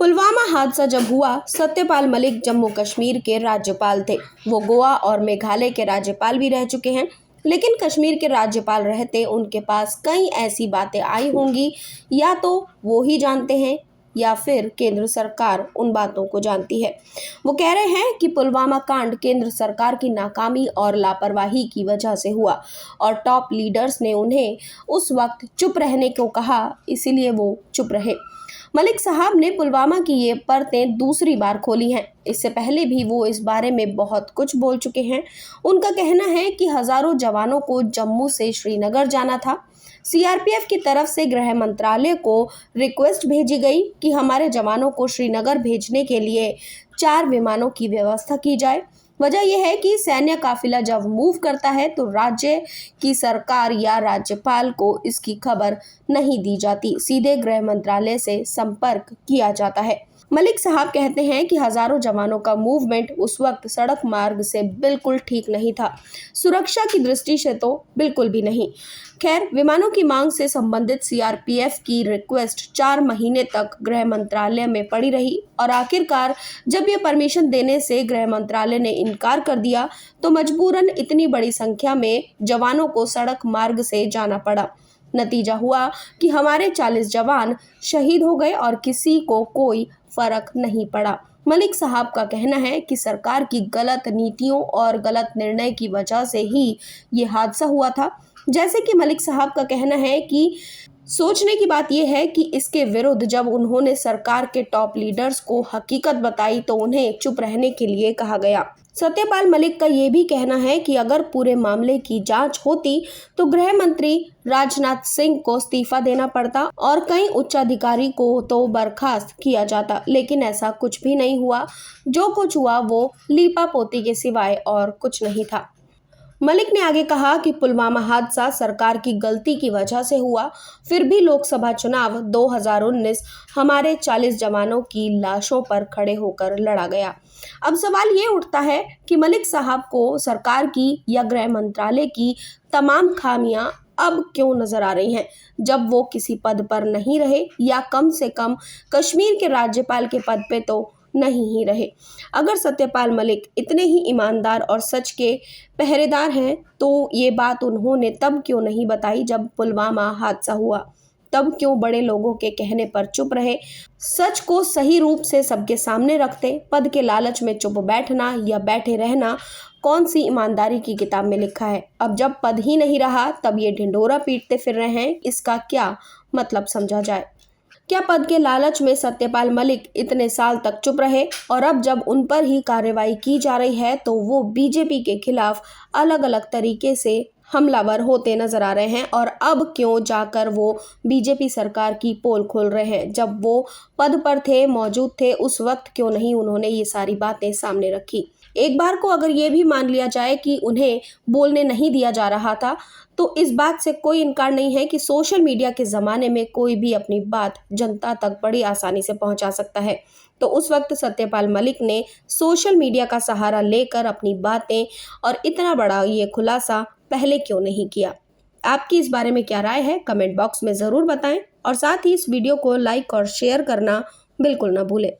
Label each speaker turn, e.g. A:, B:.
A: पुलवामा हादसा जब हुआ, सत्यपाल मलिक जम्मू कश्मीर के राज्यपाल थे। वो गोवा और मेघालय के राज्यपाल भी रह चुके हैं, लेकिन कश्मीर के राज्यपाल रहते उनके पास कई ऐसी बातें आई होंगी, या तो वो ही जानते हैं या फिर केंद्र सरकार उन बातों को जानती है। वो कह रहे हैं कि पुलवामा कांड केंद्र सरकार की नाकामी और लापरवाही की वजह से हुआ और टॉप लीडर्स ने उन्हें उस वक्त चुप रहने को कहा, इसीलिए वो चुप रहे। मलिक साहब ने पुलवामा की ये परतें दूसरी बार खोली हैं। इससे पहले भी वो इस बारे में बहुत कुछ बोल चुके हैं। उनका कहना है कि हजारों जवानों को जम्मू से श्रीनगर जाना था। सीआरपीएफ की तरफ से गृह मंत्रालय को रिक्वेस्ट भेजी गई कि हमारे जवानों को श्रीनगर भेजने के लिए 4 विमानों की व्यवस्था की जाए। वजह यह है कि सैन्य काफिला जब मूव करता है तो राज्य की सरकार या राज्यपाल को इसकी खबर नहीं दी जाती, सीधे गृह मंत्रालय से संपर्क किया जाता है। मलिक साहब कहते हैं कि हजारों जवानों का मूवमेंट उस वक्त सड़क मार्ग से बिल्कुल ठीक नहीं था, सुरक्षा की दृष्टि से तो बिल्कुल भी नहीं। खैर, विमानों की मांग से संबंधित सीआरपीएफ की रिक्वेस्ट 4 महीने तक गृह मंत्रालय में पड़ी रही और आखिरकार जब ये परमिशन देने से गृह मंत्रालय ने इनकार कर दिया तो मजबूरन इतनी बड़ी संख्या में जवानों को सड़क मार्ग से जाना पड़ा। नतीजा हुआ कि हमारे 40 जवान शहीद हो गए और किसी को कोई फर्क नहीं पड़ा। मलिक साहब का कहना है कि सरकार की गलत नीतियों और गलत निर्णय की वजह से ही ये हादसा हुआ था। जैसे कि मलिक साहब का कहना है कि सोचने की बात यह है कि इसके विरुद्ध जब उन्होंने सरकार के टॉप लीडर्स को हकीकत बताई तो उन्हें चुप रहने के लिए कहा गया। सत्यपाल मलिक का ये भी कहना है कि अगर पूरे मामले की जांच होती तो गृह मंत्री राजनाथ सिंह को इस्तीफा देना पड़ता और कई उच्चाधिकारी को तो बर्खास्त किया जाता, लेकिन ऐसा कुछ भी नहीं हुआ। जो कुछ हुआ वो लीपापोती के सिवाय और कुछ नहीं था। मलिक ने आगे कहा कि पुलवामा हादसा सरकार की गलती की वजह से हुआ, फिर भी लोकसभा चुनाव 2019 हमारे 40 जवानों की लाशों पर खड़े होकर लड़ा गया। अब सवाल ये उठता है कि मलिक साहब को सरकार की या गृह मंत्रालय की तमाम खामियां अब क्यों नजर आ रही हैं, जब वो किसी पद पर नहीं रहे या कम से कम कश्मीर के राज्यपाल के पद पे तो नहीं ही रहे। अगर सत्यपाल मलिक इतने ही ईमानदार और सच के पहरेदार हैं तो ये बात उन्होंने तब क्यों नहीं बताई जब पुलवामा हादसा हुआ? तब क्यों बड़े लोगों के कहने पर चुप रहे? सच को सही रूप से सबके सामने रखते। पद के लालच में चुप बैठना या बैठे रहना कौन सी ईमानदारी की किताब में लिखा है? अब जब पद ही नहीं रहा तब ये ढिंढोरा पीटते फिर रहे हैं, इसका क्या मतलब समझा जाए? क्या पद के लालच में सत्यपाल मलिक इतने साल तक चुप रहे और अब जब उन पर ही कार्रवाई की जा रही है तो वो बीजेपी के खिलाफ अलग अलग तरीके से हमलावर होते नजर आ रहे हैं? और अब क्यों जाकर वो बीजेपी सरकार की पोल खोल रहे हैं? जब वो पद पर थे, मौजूद थे, उस वक्त क्यों नहीं उन्होंने ये सारी बातें सामने रखी? एक बार को अगर ये भी मान लिया जाए कि उन्हें बोलने नहीं दिया जा रहा था, तो इस बात से कोई इनकार नहीं है कि सोशल मीडिया के ज़माने में कोई भी अपनी बात जनता तक बड़ी आसानी से पहुंचा सकता है। तो उस वक्त सत्यपाल मलिक ने सोशल मीडिया का सहारा लेकर अपनी बातें और इतना बड़ा ये खुलासा पहले क्यों नहीं किया? आपकी इस बारे में क्या राय है? कमेंट बॉक्स में ज़रूर बताएं और साथ ही इस वीडियो को लाइक और शेयर करना बिल्कुल ना भूलें।